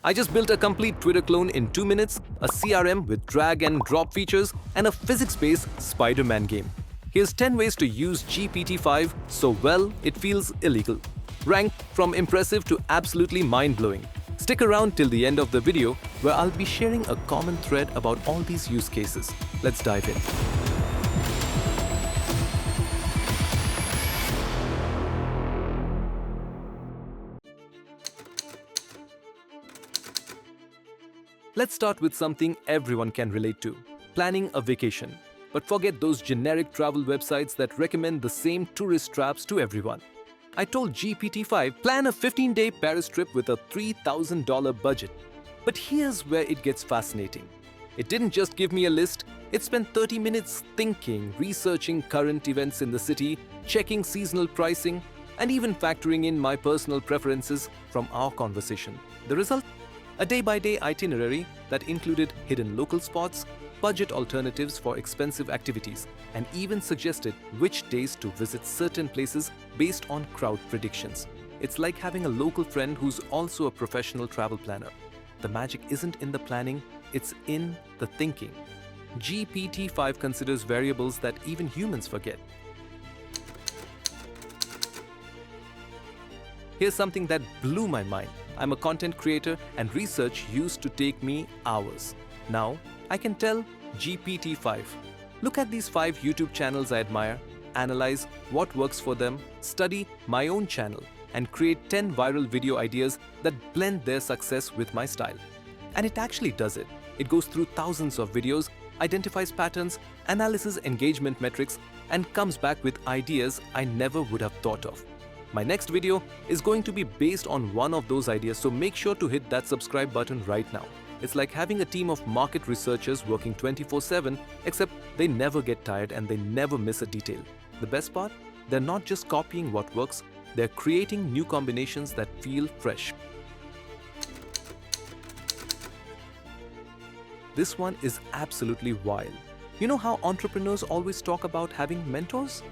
I just built a complete Twitter clone in 2 minutes, a CRM with drag and drop features, and a physics-based Spider-Man game. Here's 10 ways to use GPT-5 so well it feels illegal. Ranked from impressive to absolutely mind-blowing. Stick around till the end of the video where I'll be sharing a common thread about all these use cases. Let's dive in. Let's start with something everyone can relate to, planning a vacation. But forget those generic travel websites that recommend the same tourist traps to everyone. I told GPT-5, plan a 15-day Paris trip with a $3,000 budget. But here's where it gets fascinating. It didn't just give me a list, it spent 30 minutes thinking, researching current events in the city, checking seasonal pricing, and even factoring in my personal preferences from our conversation. The result? A day-by-day itinerary that included hidden local spots, budget alternatives for expensive activities, and even suggested which days to visit certain places based on crowd predictions. It's like having a local friend who's also a professional travel planner. The magic isn't in the planning, it's in the thinking. GPT-5 considers variables that even humans forget. Here's something that blew my mind. I'm a content creator and research used to take me hours. Now, I can tell GPT-5, look at these 5 YouTube channels I admire, analyze what works for them, study my own channel, and create 10 viral video ideas that blend their success with my style. And it actually does it. It goes through thousands of videos, identifies patterns, analyzes engagement metrics, and comes back with ideas I never would have thought of. My next video is going to be based on one of those ideas, so make sure to hit that subscribe button right now. It's like having a team of market researchers working 24/7, except they never get tired and they never miss a detail. The best part? They're not just copying what works, they're creating new combinations that feel fresh. This one is absolutely wild. You know how entrepreneurs always talk about having mentors?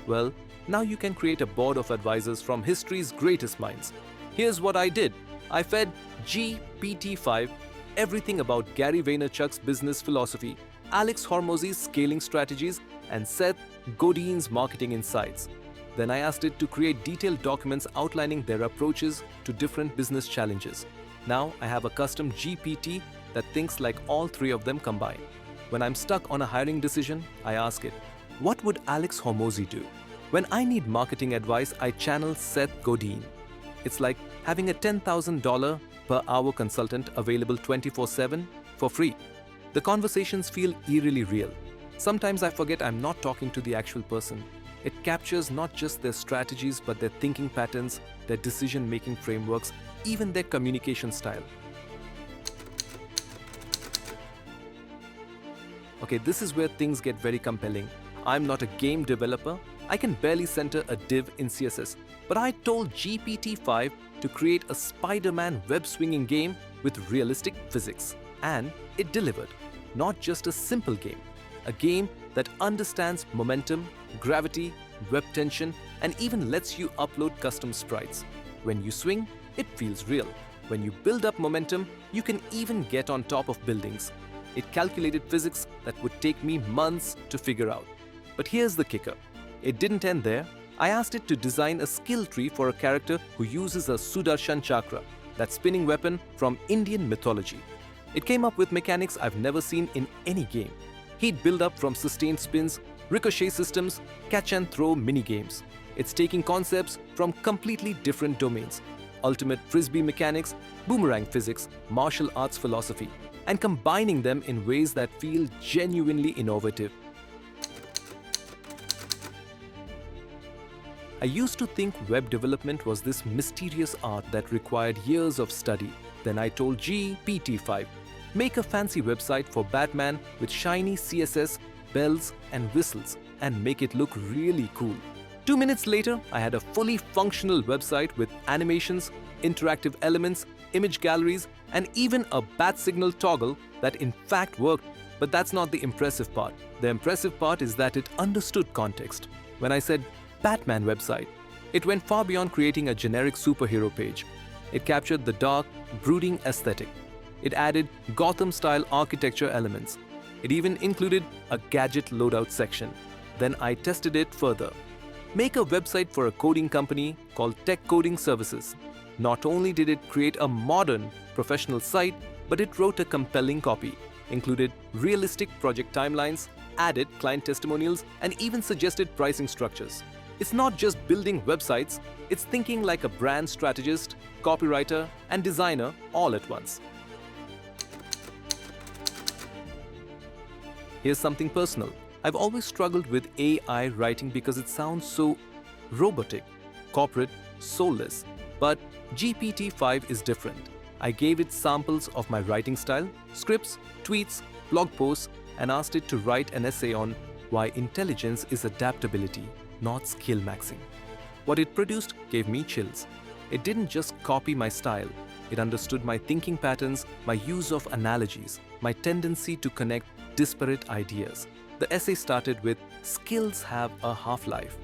Well, now you can create a board of advisors from history's greatest minds. Here's what I did. I fed GPT-5 everything about Gary Vaynerchuk's business philosophy, Alex Hormozy's scaling strategies, and Seth Godin's marketing insights. Then I asked it to create detailed documents outlining their approaches to different business challenges. Now I have a custom GPT that thinks like all 3 of them combined. When I'm stuck on a hiring decision, I ask it, what would Alex Hormozy do? When I need marketing advice, I channel Seth Godin. It's like having a $10,000 per hour consultant available 24/7 for free. The conversations feel eerily real. Sometimes I forget I'm not talking to the actual person. It captures not just their strategies but their thinking patterns, their decision-making frameworks, even their communication style. Okay, this is where things get very compelling. I'm not a game developer. I can barely center a div in CSS, but I told GPT-5 to create a Spider-Man web-swinging game with realistic physics. And it delivered. Not just a simple game, a game that understands momentum, gravity, web tension, and even lets you upload custom sprites. When you swing, it feels real. When you build up momentum, you can even get on top of buildings. It calculated physics that would take me months to figure out. But here's the kicker. It didn't end there. I asked it to design a skill tree for a character who uses a Sudarshan chakra, that spinning weapon from Indian mythology. It came up with mechanics I've never seen in any game. He'd build up from sustained spins, ricochet systems, catch and throw mini-games. It's taking concepts from completely different domains, ultimate frisbee mechanics, boomerang physics, martial arts philosophy, and combining them in ways that feel genuinely innovative. I used to think web development was this mysterious art that required years of study. Then I told GPT-5, make a fancy website for Batman with shiny CSS, bells and whistles, and make it look really cool. 2 minutes later, I had a fully functional website with animations, interactive elements, image galleries, and even a bat signal toggle that in fact worked. But that's not the impressive part. The impressive part is that it understood context. When I said Batman website, it went far beyond creating a generic superhero page. It captured the dark, brooding aesthetic. It added Gotham-style architecture elements. It even included a gadget loadout section. Then I tested it further. Make a website for a coding company called Tech Coding Services. Not only did it create a modern, professional site, but it wrote a compelling copy, included realistic project timelines, added client testimonials, and even suggested pricing structures. It's not just building websites, it's thinking like a brand strategist, copywriter, and designer all at once. Here's something personal. I've always struggled with AI writing because it sounds so robotic, corporate, soulless. But GPT-5 is different. I gave it samples of my writing style, scripts, tweets, blog posts, and asked it to write an essay on why intelligence is adaptability, not skill maxing. What it produced gave me chills. It didn't just copy my style, it understood my thinking patterns, my use of analogies, my tendency to connect disparate ideas. The essay started with, "Skills have a half-life.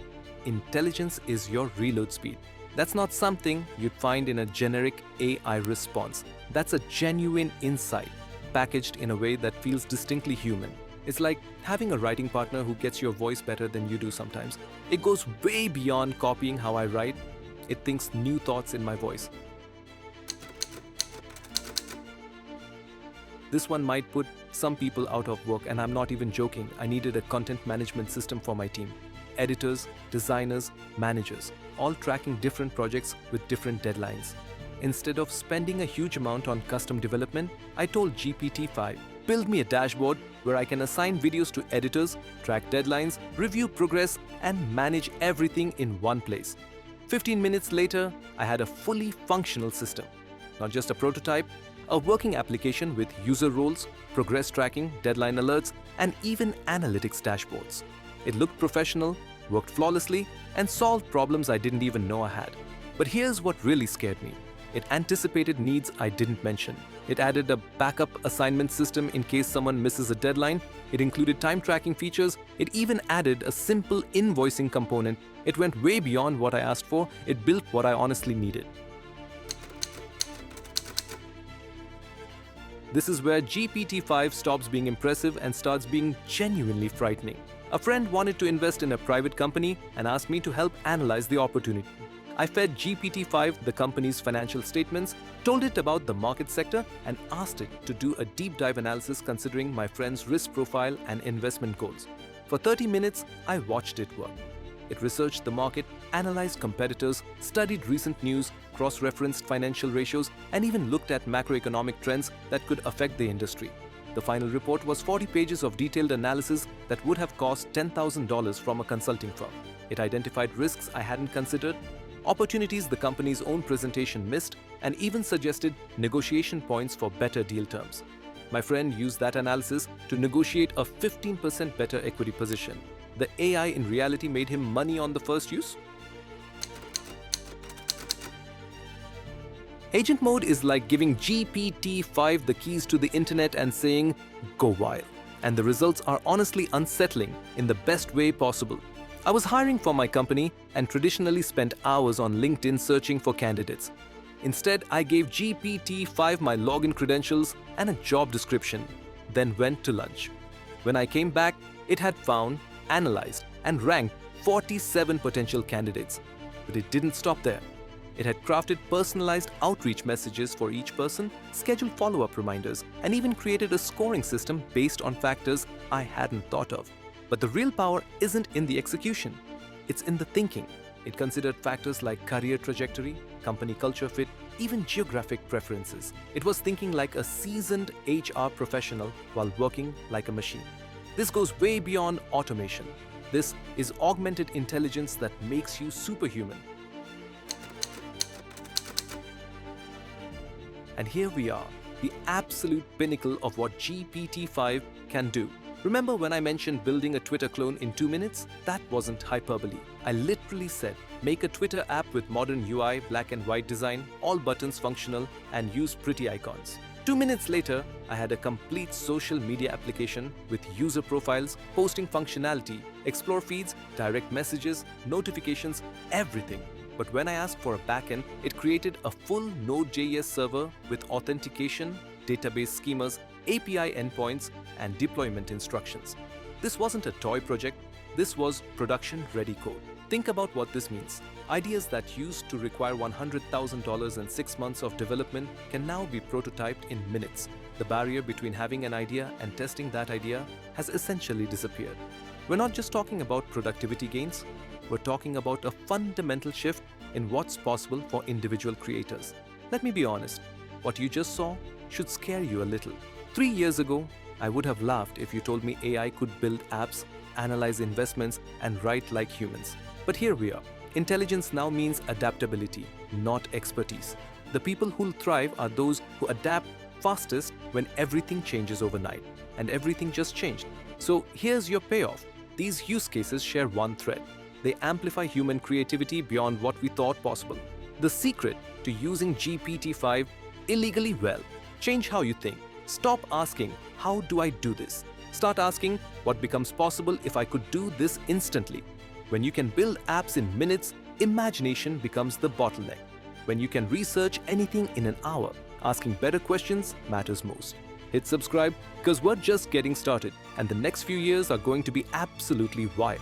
Intelligence is your reload speed." That's not something you'd find in a generic AI response. That's a genuine insight, packaged in a way that feels distinctly human. It's like having a writing partner who gets your voice better than you do sometimes. It goes way beyond copying how I write. It thinks new thoughts in my voice. This one might put some people out of work, and I'm not even joking. I needed a content management system for my team. Editors, designers, managers, all tracking different projects with different deadlines. Instead of spending a huge amount on custom development, I told GPT-5, build me a dashboard where I can assign videos to editors, track deadlines, review progress, and manage everything in one place. 15 minutes later, I had a fully functional system. Not just a prototype, a working application with user roles, progress tracking, deadline alerts, and even analytics dashboards. It looked professional, worked flawlessly, and solved problems I didn't even know I had. But here's what really scared me. It anticipated needs I didn't mention. It added a backup assignment system in case someone misses a deadline. It included time tracking features. It even added a simple invoicing component. It went way beyond what I asked for. It built what I honestly needed. This is where GPT-5 stops being impressive and starts being genuinely frightening. A friend wanted to invest in a private company and asked me to help analyze the opportunity. I fed GPT-5 the company's financial statements, told it about the market sector, and asked it to do a deep dive analysis considering my friend's risk profile and investment goals. For 30 minutes, I watched it work. It researched the market, analyzed competitors, studied recent news, cross-referenced financial ratios, and even looked at macroeconomic trends that could affect the industry. The final report was 40 pages of detailed analysis that would have cost $10,000 from a consulting firm. It identified risks I hadn't considered, opportunities the company's own presentation missed, and even suggested negotiation points for better deal terms. My friend used that analysis to negotiate a 15% better equity position. The AI in reality made him money on the first use. Agent mode is like giving GPT-5 the keys to the internet and saying, go wild. And the results are honestly unsettling in the best way possible. I was hiring for my company and traditionally spent hours on LinkedIn searching for candidates. Instead, I gave GPT-5 my login credentials and a job description, then went to lunch. When I came back, it had found, analyzed, and ranked 47 potential candidates. But it didn't stop there. It had crafted personalized outreach messages for each person, scheduled follow-up reminders, and even created a scoring system based on factors I hadn't thought of. But the real power isn't in the execution. It's in the thinking. It considered factors like career trajectory, company culture fit, even geographic preferences. It was thinking like a seasoned HR professional while working like a machine. This goes way beyond automation. This is augmented intelligence that makes you superhuman. And here we are, the absolute pinnacle of what GPT-5 can do. Remember when I mentioned building a Twitter clone in 2 minutes? That wasn't hyperbole. I literally said, make a Twitter app with modern UI, black and white design, all buttons functional, and use pretty icons. 2 minutes later, I had a complete social media application with user profiles, posting functionality, explore feeds, direct messages, notifications, everything. But when I asked for a backend, it created a full Node.js server with authentication, database schemas, API endpoints, and deployment instructions. This wasn't a toy project, this was production-ready code. Think about what this means. Ideas that used to require $100,000 and 6 months of development can now be prototyped in minutes. The barrier between having an idea and testing that idea has essentially disappeared. We're not just talking about productivity gains, we're talking about a fundamental shift in what's possible for individual creators. Let me be honest, what you just saw should scare you a little. 3 years ago, I would have laughed if you told me AI could build apps, analyze investments, and write like humans. But here we are. Intelligence now means adaptability, not expertise. The people who'll thrive are those who adapt fastest when everything changes overnight. And everything just changed. So here's your payoff. These use cases share one thread. They amplify human creativity beyond what we thought possible. The secret to using GPT-5 illegally well. Change how you think. Stop asking, how do I do this? Start asking, what becomes possible if I could do this instantly? When you can build apps in minutes, imagination becomes the bottleneck. When you can research anything in an hour, asking better questions matters most. Hit subscribe because we're just getting started and the next few years are going to be absolutely wild.